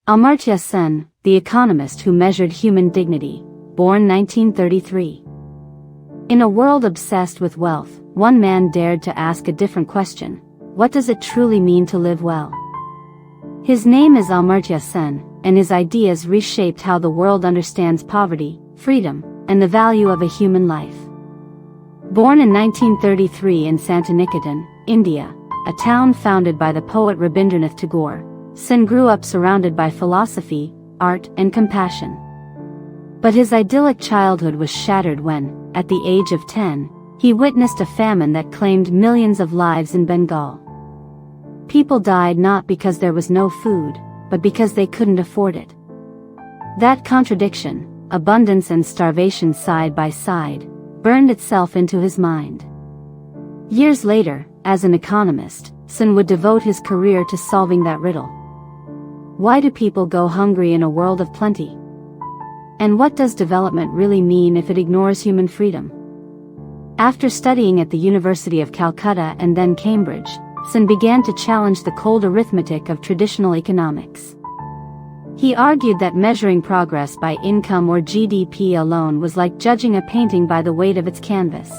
Amartya Sen, the economist who measured human dignity, born 1933. In a world obsessed with wealth, one man dared to ask a different question: what does it truly mean to live well? His name is Amartya Sen, and his ideas reshaped how the world understands poverty, freedom, and the value of a human life. Born in 1933 in Santiniketan, India, a town founded by the poet Rabindranath Tagore, Sen grew up surrounded by philosophy, art, and compassion. But his idyllic childhood was shattered when, at the age of 10, he witnessed a famine that claimed millions of lives in Bengal. People died not because there was no food, but because they couldn't afford it. That contradiction, abundance and starvation side by side, burned itself into his mind. Years later, as an economist, Sen would devote his career to solving that riddle. Why do people go hungry in a world of plenty? And what does development really mean if it ignores human freedom? After studying at the University of Calcutta and then Cambridge, Sen began to challenge the cold arithmetic of traditional economics. He argued that measuring progress by income or GDP alone was like judging a painting by the weight of its canvas.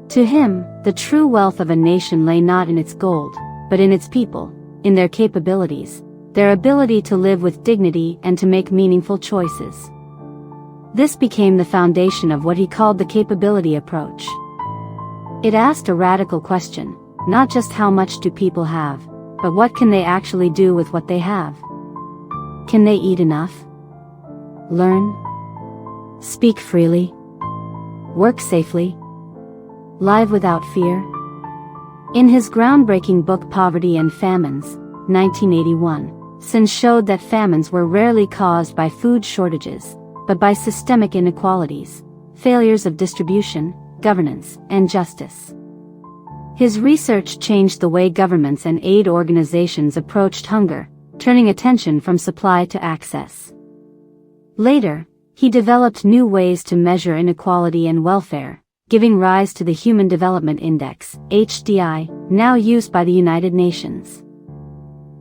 To him, the true wealth of a nation lay not in its gold, but in its people, in their capabilities, their ability to live with dignity and to make meaningful choices. This became the foundation of what he called the capability approach. It asked a radical question: not just how much do people have, but what can they actually do with what they have? Can they eat enough? Learn? Speak freely? Work safely? Live without fear? In his groundbreaking book Poverty and Famines, 1981, Sen showed that famines were rarely caused by food shortages, but by systemic inequalities, failures of distribution, governance, and justice. His research changed the way governments and aid organizations approached hunger, turning attention from supply to access. Later, he developed new ways to measure inequality and welfare, giving rise to the Human Development Index, HDI, now used by the United Nations.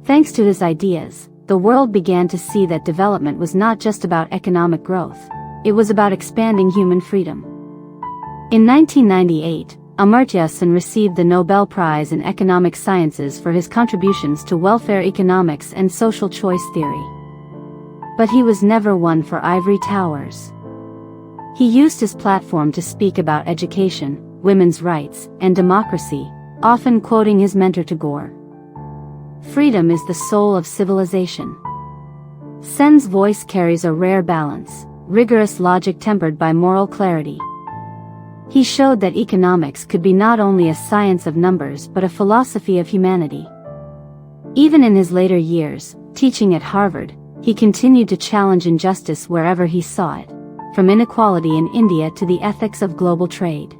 Thanks to his ideas, the world began to see that development was not just about economic growth, it was about expanding human freedom. In 1998, Amartya Sen received the Nobel Prize in Economic Sciences for his contributions to welfare economics and social choice theory. But he was never one for ivory towers. He used his platform to speak about education, women's rights, and democracy, often quoting his mentor Tagore. Freedom is the soul of civilization. Sen's voice carries a rare balance, rigorous logic tempered by moral clarity. He showed that economics could be not only a science of numbers but a philosophy of humanity. Even in his later years, teaching at Harvard, he continued to challenge injustice wherever he saw it, from inequality in India to the ethics of global trade.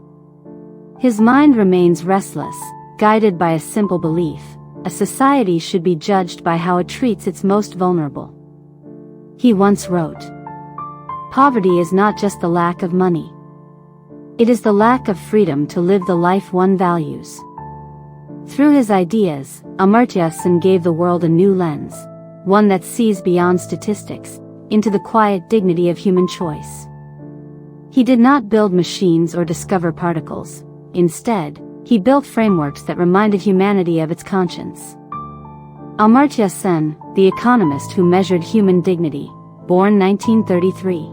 His mind remains restless, guided by a simple belief: a society should be judged by how it treats its most vulnerable. He once wrote, "Poverty is not just the lack of money. It is the lack of freedom to live the life one values." Through his ideas, Amartya Sen gave the world a new lens, one that sees beyond statistics, into the quiet dignity of human choice. He did not build machines or discover particles. Instead, he built frameworks that reminded humanity of its conscience. Amartya Sen, the economist who measured human dignity, born 1933.